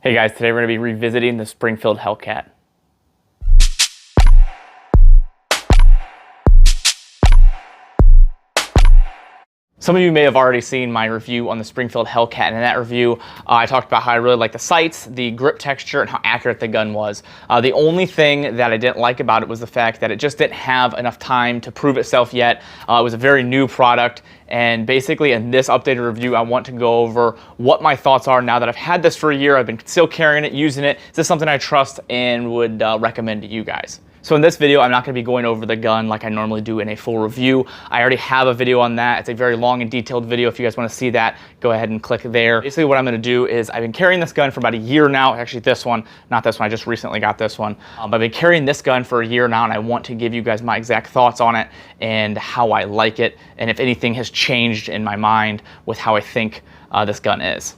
Hey guys, today we're going to be revisiting the Springfield Hellcat. Some of you may have already seen my review on the Springfield Hellcat, and in that review, I talked about how I really liked the sights, the grip texture, and how accurate the gun was. The only thing that I didn't like about it was the fact that it just didn't have enough time to prove itself yet. It was a very new product, and basically in this updated review, I want to go over what my thoughts are now that I've had this for a year. I've been still carrying it, using it. Is this something I trust and would recommend to you guys? So in this video, I'm not going to be going over the gun like I normally do in a full review. I already have a video on that. It's a very long and detailed video. If you guys want to see that, go ahead and click there. Basically what I'm going to do is I've been carrying this gun for about a year now. Actually this one, not this one, I just recently got this one. But I've been carrying this gun for a year now, and I want to give you guys my exact thoughts on it and how I like it, and if anything has changed in my mind with how I think this gun is.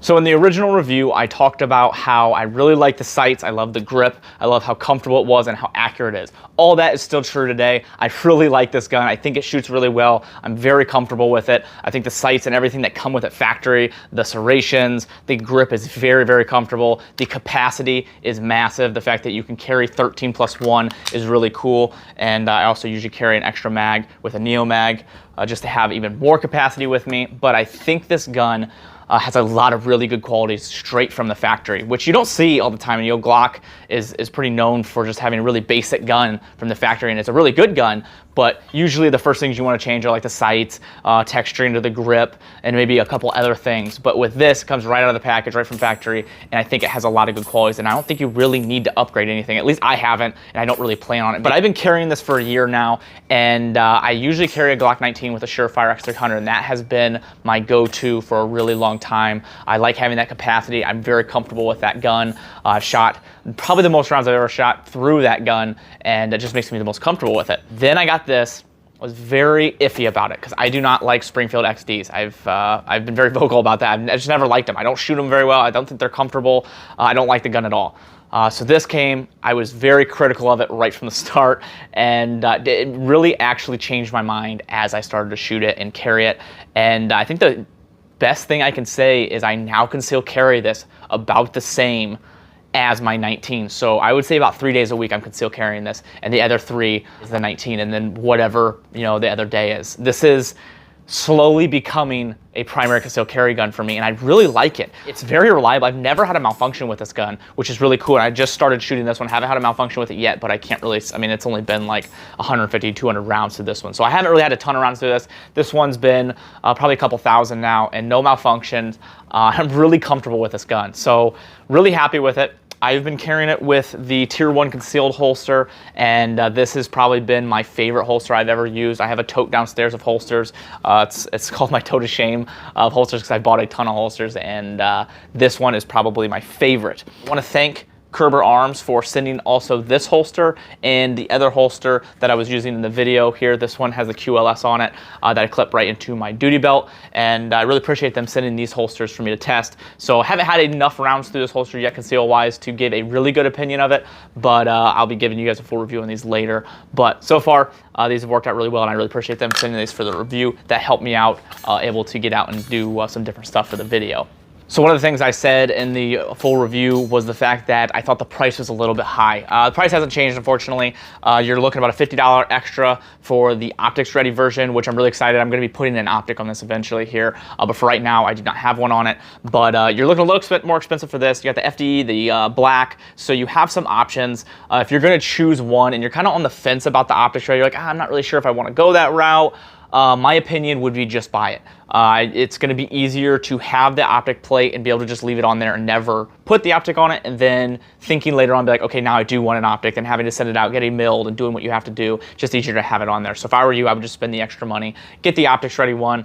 So in the original review, I talked about how I really like the sights, I love the grip, I love how comfortable it was and how accurate it is. All that is still true today. I really like this gun. I think it shoots really well. I'm very comfortable with it. I think the sights and everything that come with it factory, the serrations, the grip is very, very comfortable. The capacity is massive. The fact that you can carry 13 plus 1 is really cool. And I also usually carry an extra mag with a Neo mag just to have even more capacity with me. But I think this gun has a lot of really good qualities straight from the factory, which you don't see all the time. And Glock is pretty known for just having a really basic gun from the factory, and it's a really good gun, but usually the first things you want to change are like the sights, texturing to the grip, and maybe a couple other things. But with this, it comes right out of the package, right from factory, and I think it has a lot of good qualities, and I don't think you really need to upgrade anything. At least I haven't, and I don't really plan on it. But I've been carrying this for a year now, and I usually carry a Glock 19 with a Surefire X300, and that has been my go-to for a really long time. I like having that capacity. I'm very comfortable with that gun. I've shot probably the most rounds I've ever shot through that gun, and it just makes me the most comfortable with it. Then I got this. I was very iffy about it because I do not like Springfield XDs. I've been very vocal about that. I just never liked them. I don't shoot them very well. I don't think they're comfortable. I don't like the gun at all. So this came, I was very critical of it right from the start, and it really actually changed my mind as I started to shoot it and carry it. And I think the best thing I can say is I now can still carry this about the same as my 19. So I would say about 3 days a week I'm still carrying this, and the other 3 is the 19, and then whatever, you know, the other day is. This is slowly becoming a primary concealed carry gun for me, and I really like it. It's very reliable. I've never had a malfunction with this gun, which is really cool. And I just started shooting this one. Haven't had a malfunction with it yet, but I can't really, I mean, it's only been like 150, 200 rounds to this one. So I haven't really had a ton of rounds to this. This one's been probably a couple thousand now, and no malfunctions. I'm really comfortable with this gun. So really happy with it. I've been carrying it with the Tier 1 concealed holster, and this has probably been my favorite holster I've ever used. I have a tote downstairs of holsters. It's called my tote of shame of holsters because I bought a ton of holsters, and this one is probably my favorite. I want to thank Kerber Arms for sending also this holster and the other holster that I was using in the video here. This one has a QLS on it that I clip right into my duty belt, and I really appreciate them sending these holsters for me to test. So I haven't had enough rounds through this holster yet conceal-wise to give a really good opinion of it, but I'll be giving you guys a full review on these later. But so far, these have worked out really well, and I really appreciate them sending these for the review. That helped me out, able to get out and do some different stuff for the video. So one of the things I said in the full review was the fact that I thought the price was a little bit high. The price hasn't changed, unfortunately. You're looking about a $50 extra for the optics ready version, which I'm really excited. I'm going to be putting an optic on this eventually here, but for right now I do not have one on it. But you're looking a little bit more expensive for this. You got the FDE, the black, so you have some options. If you're going to choose one and you're kind of on the fence about the optics ready, you're like, I'm not really sure if I want to go that route. My opinion would be just buy it. It's going to be easier to have the optic plate and be able to just leave it on there and never put the optic on it, and then thinking later on, be like, okay, now I do want an optic, and having to send it out, getting milled, and doing what you have to do. Just easier to have it on there. So if I were you, I would just spend the extra money, get the optics ready one.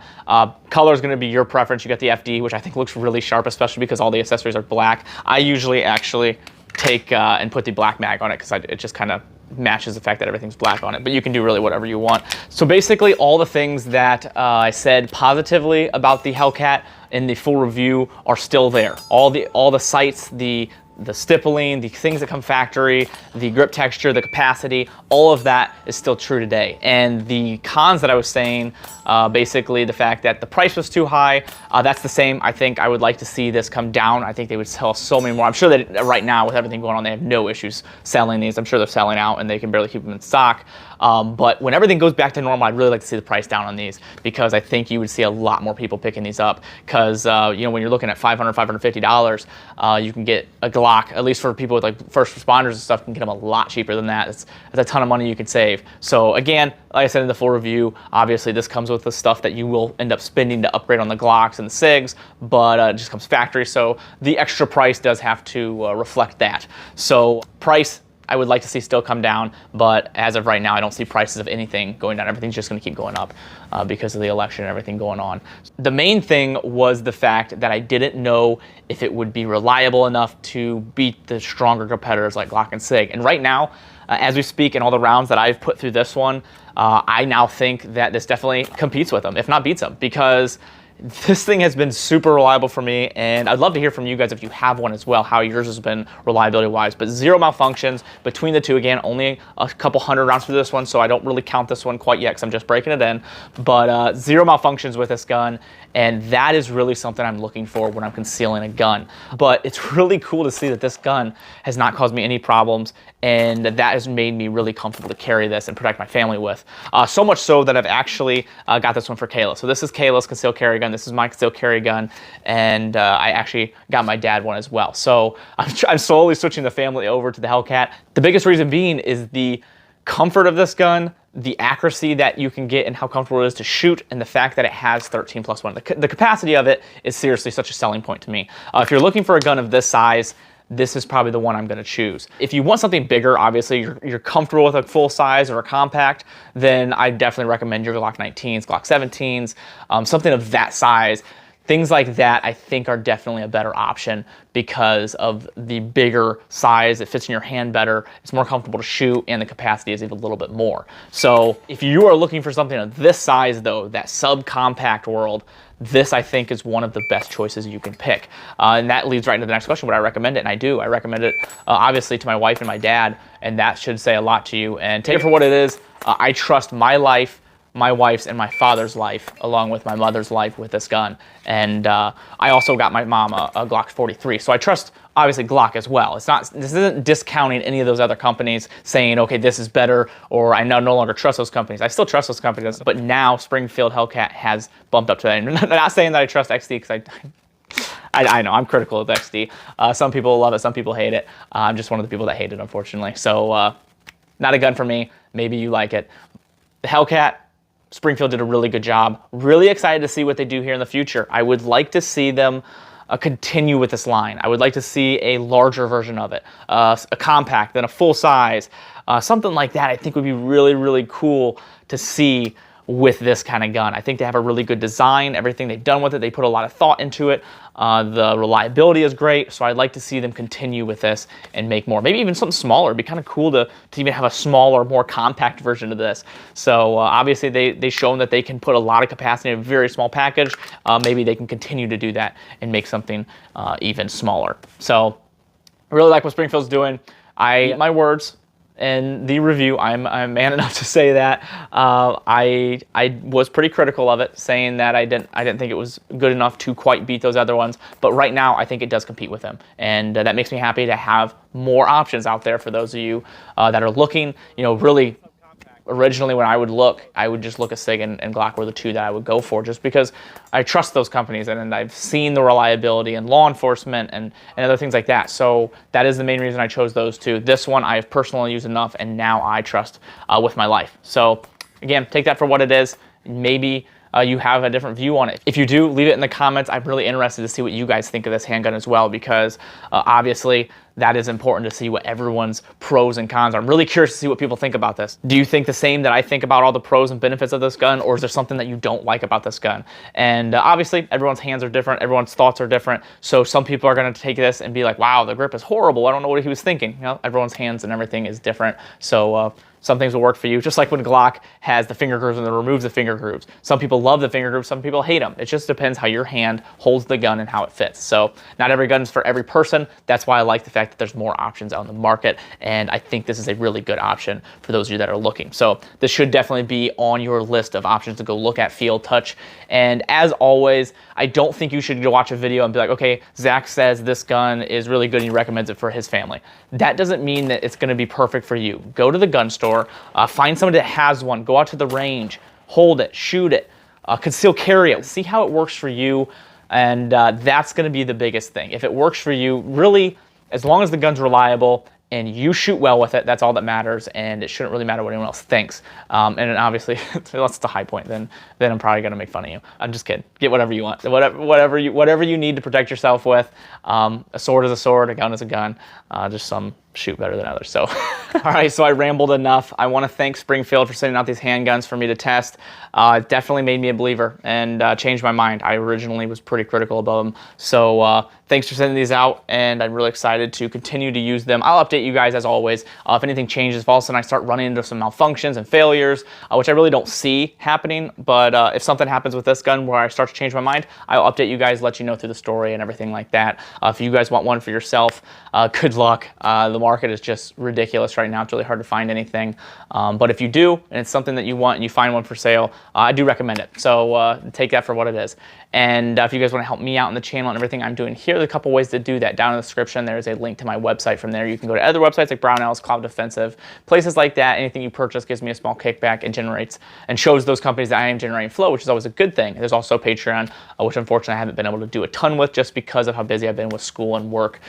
Color is going to be your preference. You got the FD, which I think looks really sharp, especially because all the accessories are black. I usually actually take and put the black mag on it because it just kind of matches the fact that everything's black on it, but you can do really whatever you want. So basically all the things that I said positively about the Hellcat in the full review are still there. All the sights, the the stippling, the things that come factory, the grip texture, the capacity, all of that is still true today. And the cons that I was saying, basically the fact that the price was too high, that's the same. I think I would like to see this come down. I think they would sell so many more. I'm sure that right now with everything going on, they have no issues selling these. I'm sure they're selling out and they can barely keep them in stock. But when everything goes back to normal, I'd really like to see the price down on these, because I think you would see a lot more people picking these up. Because you know, when you're looking at $500, $550, you can get a Glock, at least for people with like first responders and stuff, can get them a lot cheaper than that. It's a ton of money you could save. So again, like I said in the full review, obviously this comes with the stuff that you will end up spending to upgrade on the Glocks and the SIGs, but it just comes factory. So the extra price does have to reflect that. So price, I would like to see still come down, but as of right now, I don't see prices of anything going down. Everything's just going to keep going up because of the election and everything going on. The main thing was the fact that I didn't know if it would be reliable enough to beat the stronger competitors like Glock and SIG. And right now, as we speak, in all the rounds that I've put through this one, I now think that this definitely competes with them, if not beats them, because this thing has been super reliable for me, and I'd love to hear from you guys if you have one as well, how yours has been reliability-wise. But zero malfunctions between the two. Again, only a couple hundred rounds for this one, so I don't really count this one quite yet because I'm just breaking it in. But zero malfunctions with this gun, and that is really something I'm looking for when I'm concealing a gun. But it's really cool to see that this gun has not caused me any problems, and that has made me really comfortable to carry this and protect my family with. So much so that I've actually got this one for Kayla. So this is Kayla's concealed carry gun. This is my concealed carry gun, and I actually got my dad one as well. So I'm slowly switching the family over to the Hellcat. The biggest reason being is the comfort of this gun, the accuracy that you can get and how comfortable it is to shoot, and the fact that it has 13+1. The capacity of it is seriously such a selling point to me. If you're looking for a gun of this size, this is probably the one I'm going to choose. If you want something bigger, obviously you're comfortable with a full size or a compact, then I definitely recommend your Glock 19s, Glock 17s, something of that size. Things like that I think are definitely a better option because of the bigger size. It fits in your hand better, it's more comfortable to shoot, and the capacity is even a little bit more. So if you are looking for something of this size though, that subcompact world, this I think is one of the best choices you can pick. And that leads right into the next question. Would I recommend it? And I do. I recommend it obviously to my wife and my dad, and that should say a lot to you. And take it for what it is. I trust my life, my wife's, and my father's life, along with my mother's life, with this gun. And I also got my mom a Glock 43, so I trust obviously Glock as well. This isn't discounting any of those other companies, saying, okay, this is better, or I no longer trust those companies. I still trust those companies, but now Springfield Hellcat has bumped up to that. And I'm not saying that I trust XD, because I know I'm critical of XD. Some people love it, some people hate it. I'm just one of the people that hate it, unfortunately. So not a gun for me. Maybe you like it. The Hellcat, Springfield did a really good job. Really excited to see what they do here in the future. I would like to see them continue with this line. I would like to see a larger version of it, a compact, then a full size, something like that. I think would be really, really cool to see with this kind of gun. I think they have a really good design. Everything they've done with it, they put a lot of thought into it. The reliability is great, so I'd like to see them continue with this and make more. Maybe even something smaller. It'd be kind of cool to even have a smaller, more compact version of this. So obviously they've shown that they can put a lot of capacity in a very small package. Maybe they can continue to do that and make something even smaller. So I really like what Springfield's doing. My words in the review, I'm man enough to say that I was pretty critical of it, saying that I didn't think it was good enough to quite beat those other ones. But right now, I think it does compete with them, and that makes me happy to have more options out there for those of you that are looking. You know, really. Originally, when I would look, I would just look at SIG and Glock were the two that I would go for, just because I trust those companies, and I've seen the reliability and law enforcement and other things like that. So that is the main reason I chose those two. This one I have personally used enough, and now I trust with my life. So again, take that for what it is. Maybe you have a different view on it. If you do, leave it in the comments. I'm really interested to see what you guys think of this handgun as well, because obviously that is important to see what everyone's pros and cons are. I'm really curious to see what people think about this. Do you think the same that I think about all the pros and benefits of this gun, or is there something that you don't like about this gun? And obviously everyone's hands are different, everyone's thoughts are different. So some people are gonna take this and be like, wow, the grip is horrible, I don't know what he was thinking. You know, everyone's hands and everything is different. So Some things will work for you, just like when Glock has the finger grooves and then removes the finger grooves. Some people love the finger grooves, some people hate them. It just depends how your hand holds the gun and how it fits. So not every gun is for every person. That's why I like the fact that there's more options out in the market, and I think this is a really good option for those of you that are looking. So this should definitely be on your list of options to go look at, feel, touch. And as always, I don't think you should go watch a video and be like, okay, Zach says this gun is really good and he recommends it for his family. That doesn't mean that it's gonna be perfect for you. Go to the gun store, find somebody that has one, go out to the range, hold it, shoot it, conceal carry it, see how it works for you, and that's gonna be the biggest thing. If it works for you, really, as long as the gun's reliable and you shoot well with it, that's all that matters, and it shouldn't really matter what anyone else thinks. And obviously, unless it's a high point, then I'm probably gonna make fun of you. I'm just kidding. Get whatever you want, whatever you need to protect yourself with. A sword is a sword, a gun is a gun. Just some shoot better than others. So, all right, so I rambled enough. I want to thank Springfield for sending out these handguns for me to test. It definitely made me a believer and changed my mind. I originally was pretty critical about them. So thanks for sending these out, and I'm really excited to continue to use them. I'll update you guys as always. If anything changes, if all of a sudden I start running into some malfunctions and failures, which I really don't see happening, but if something happens with this gun where I start to change my mind, I'll update you guys, let you know through the story and everything like that. If you guys want one for yourself, good luck. The market is just ridiculous right now. It's really hard to find anything. But if you do, and it's something that you want and you find one for sale, I do recommend it. So take that for what it is. And if you guys want to help me out in the channel and everything I'm doing here, there's a couple ways to do that. Down in the description, there's a link to my website. From there, you can go to other websites like Brownells, Cloud Defensive, places like that. Anything you purchase gives me a small kickback and generates and shows those companies that I am generating flow, which is always a good thing. There's also Patreon, which unfortunately I haven't been able to do a ton with just because of how busy I've been with school and work.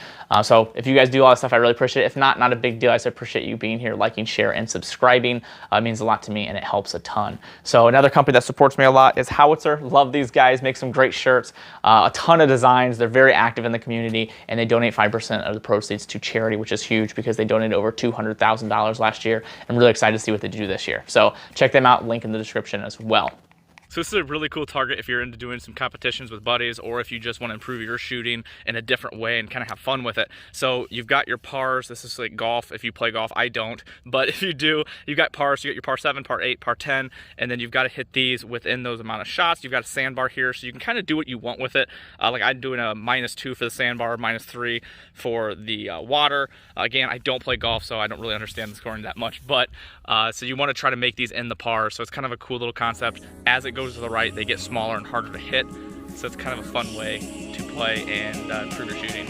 So if you guys do all that stuff, I really appreciate it. If not a big deal. I just appreciate you being here, liking, share, and subscribing. It means a lot to me and it helps a ton. So another company that supports me a lot is Howitzer. Love these guys, make some great shirts, a ton of designs. They're very active in the community, and they donate 5% of the proceeds to charity, which is huge because they donated over $200,000 last year. I'm really excited to see what they do this year. So check them out, link in the description as well. So this is a really cool target if you're into doing some competitions with buddies, or if you just want to improve your shooting in a different way and kind of have fun with it. So you've got your pars. This is like golf. If you play golf, I don't, but if you do, you've got pars. You got your par 7, par 8, par 10, and then you've got to hit these within those amount of shots. You've got a sandbar here, so you can kind of do what you want with it. Like I'm doing a -2 for the sandbar, -3 for the water. Again, I don't play golf, so I don't really understand the scoring that much, but so you want to try to make these in the pars. So it's kind of a cool little concept. As it goes to the right, they get smaller and harder to hit. So it's kind of a fun way to play and improve your shooting.